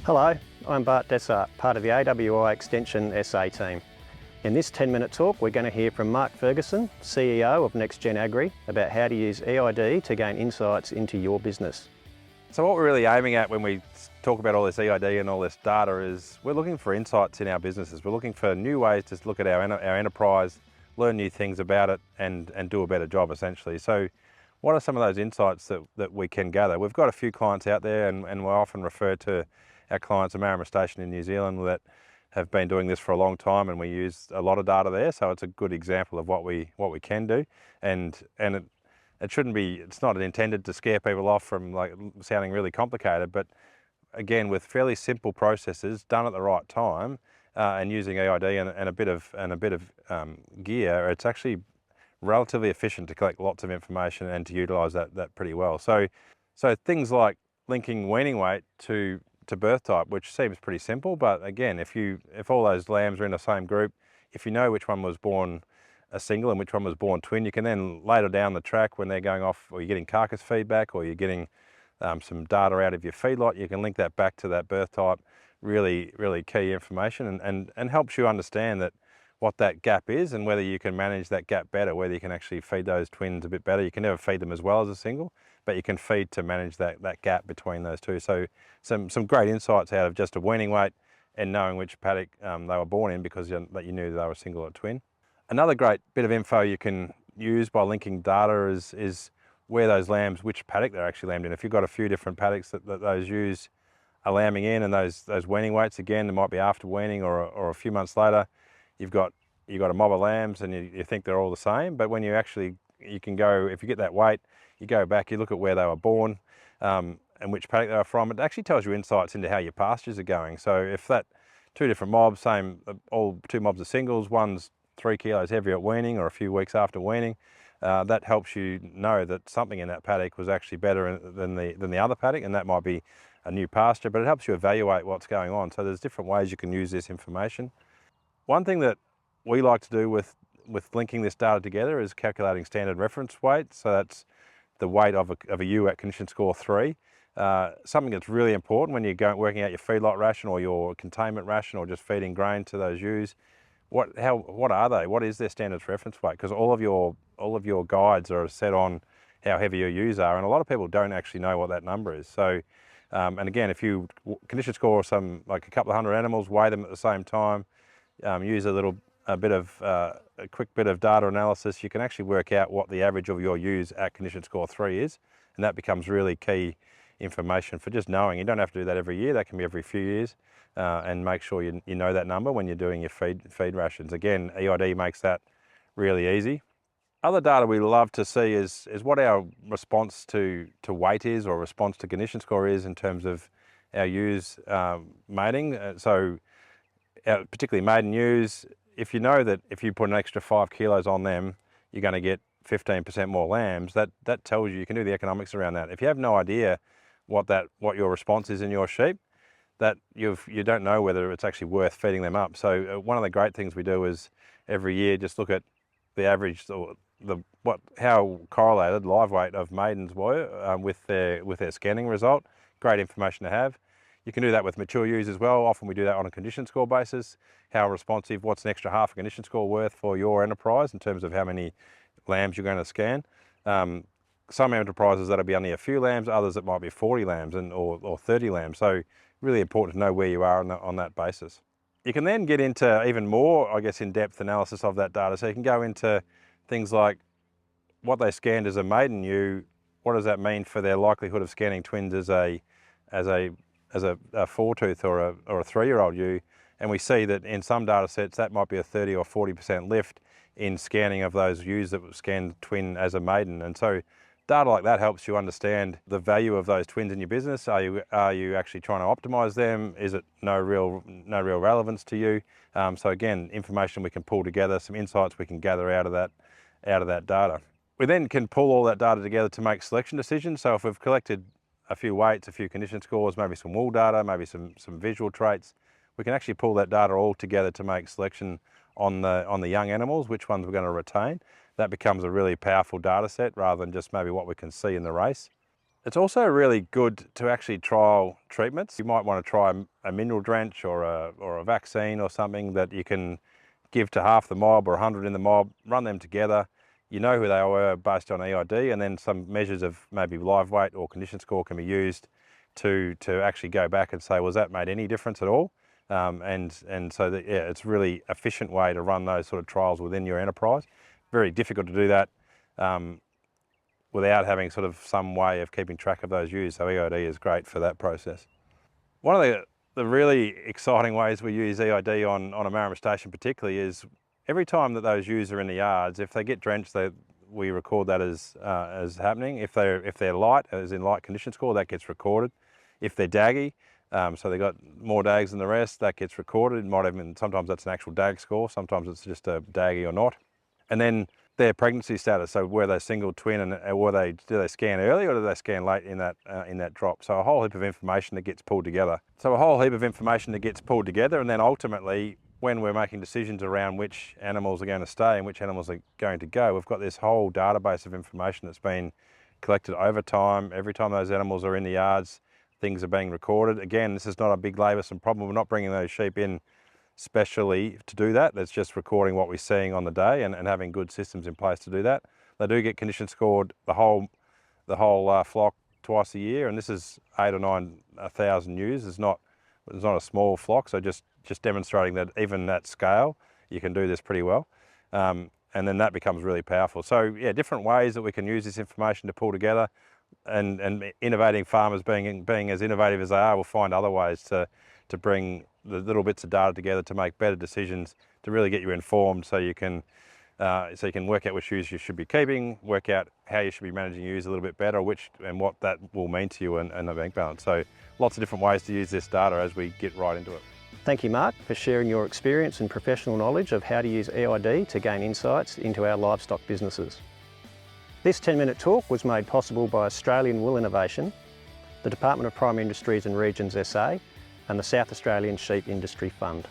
Hello, I'm Bart Dessart, part of the AWI Extension SA team. In this 10-minute talk, we're going to hear from Mark Ferguson, CEO of neXtgen Agri, about how to use eID to gain insights into your business. So what we're really aiming at when we talk about all this eID and all this data is we're looking for insights in our businesses. We're looking for new ways to look at our enterprise, learn new things about it and do a better job essentially. So what are some of those insights that we can gather? We've got a few clients out there and we often refer to our clients at Marama Station in New Zealand that have been doing this for a long time, and we use a lot of data there. So it's a good example of what we can do, and it shouldn't be. It's not intended to scare people off from like sounding really complicated, but again, with fairly simple processes done at the right time and using eID and a bit of gear, it's actually relatively efficient to collect lots of information and to utilise that pretty well. So things like linking weaning weight to birth type, which seems pretty simple, but again, if all those lambs are in the same group, if you know which one was born a single and which one was born twin, you can then later down the track when they're going off, or you're getting carcass feedback, or you're getting some data out of your feedlot, you can link that back to that birth type. Really key information, and helps you understand that what that gap is and whether you can manage that gap better, whether you can actually feed those twins a bit better. You can never feed them as well as a single, but you can feed to manage that gap between those two. So some great insights out of just a weaning weight and knowing which paddock they were born in, because you knew they were single or twin. Another great bit of info you can use by linking data is where those lambs, which paddock they're actually lambed in. If you've got a few different paddocks that those ewes are lambing in, and those weaning weights, again, it might be after weaning or a few months later, you've got a mob of lambs and you think they're all the same, but when you can go, if you get that weight, you go back, you look at where they were born and which paddock they were from. It actually tells you insights into how your pastures are going. So if that two different mobs, all two mobs are singles, one's 3 kilos heavier at weaning or a few weeks after weaning, that helps you know that something in that paddock was actually better than the other paddock, and that might be a new pasture, but it helps you evaluate what's going on. So there's different ways you can use this information. One thing that we like to do with linking this data together is calculating standard reference weight. So that's the weight of a ewe at condition score 3. Something that's really important when you're working out your feedlot ration or your containment ration or just feeding grain to those ewes. What are they? What is their standard reference weight? Because all of your guides are set on how heavy your ewes are, and a lot of people don't actually know what that number is. So, and again, if you condition score like a couple of hundred animals, weigh them at the same time, use a quick bit of data analysis, you can actually work out what the average of your ewes at condition score 3 is, and that becomes really key information for just knowing. You don't have to do that every year, that can be every few years, and make sure you know that number when you're doing your feed rations. Again, eID makes that really easy. Other data we love to see is what our response to weight is, or response to condition score is, in terms of our ewes mating. So particularly maiden ewes, if you know that if you put an extra 5 kilos on them, you're going to get 15% more lambs, that tells you can do the economics around that. If you have no idea what your response is in your sheep, that you don't know whether it's actually worth feeding them up. So one of the great things we do is every year just look at the average, or how correlated live weight of maidens were with their scanning result. Great information to have. You can do that with mature ewes as well. Often we do that on a condition score basis. How responsive, what's an extra half a condition score worth for your enterprise in terms of how many lambs you're going to scan. Some enterprises that'll be only a few lambs, others it might be 40 lambs or 30 lambs. So really important to know where you are on that basis. You can then get into even more, I guess, in-depth analysis of that data. So you can go into things like what they scanned as a maiden ewe. What does that mean for their likelihood of scanning twins as a 4-tooth or a 3-year-old ewe? And we see that in some data sets that might be a 30 or 40% lift in scanning of those ewes that were scanned twin as a maiden. And so data like that helps you understand the value of those twins in your business. Are you actually trying to optimize them? Is it no real relevance to you? So again, information we can pull together, some insights we can gather out of that data. We then can pull all that data together to make selection decisions. So if we've collected a few weights, a few condition scores, maybe some wool data, maybe some visual traits, we can actually pull that data all together to make selection on the young animals, which ones we're going to retain. That becomes a really powerful data set rather than just maybe what we can see in the race. It's also really good to actually trial treatments. You might want to try a mineral drench or a vaccine or something that you can give to half the mob or 100 in the mob, run them together. You know who they were based on eID, and then some measures of maybe live weight or condition score can be used to actually go back and say, was that made any difference at all? And so that, yeah, it's really efficient way to run those sort of trials within your enterprise. Very difficult to do that without having sort of some way of keeping track of those ewes. So eID is great for that process. One of the really exciting ways we use eID on a Marama station particularly is every time that those ewes are in the yards, if they get drenched, we record that as happening. If they're light, as in light condition score, that gets recorded. If they're daggy, so they got more dags than the rest, that gets recorded. It might even, sometimes that's an actual dag score, sometimes it's just a daggy or not. And then their pregnancy status, so were they single, twin, and do they scan early or do they scan late in that drop? So a whole heap of information that gets pulled together. And then ultimately, when we're making decisions around which animals are going to stay and which animals are going to go, we've got this whole database of information that's been collected over time. Every time those animals are in the yards, things are being recorded. Again, this is not a big laboursome problem. We're not bringing those sheep in specially to do that. That's just recording what we're seeing on the day and having good systems in place to do that. They do get condition scored the whole flock twice a year, and this is 8,000 or 9,000 ewes. It's not a small flock, so just demonstrating that even at scale, you can do this pretty well. And then that becomes really powerful. So yeah, different ways that we can use this information to pull together, and innovating farmers being as innovative as they are will find other ways to bring the little bits of data together to make better decisions, to really get you informed so you can work out which ewes you should be keeping, work out how you should be managing ewes a little bit better, and what that will mean to you and the bank balance. So lots of different ways to use this data as we get right into it. Thank you, Mark, for sharing your experience and professional knowledge of how to use eID to gain insights into our livestock businesses. This 10-minute talk was made possible by Australian Wool Innovation, the Department of Primary Industries and Regions SA, and the South Australian Sheep Industry Fund.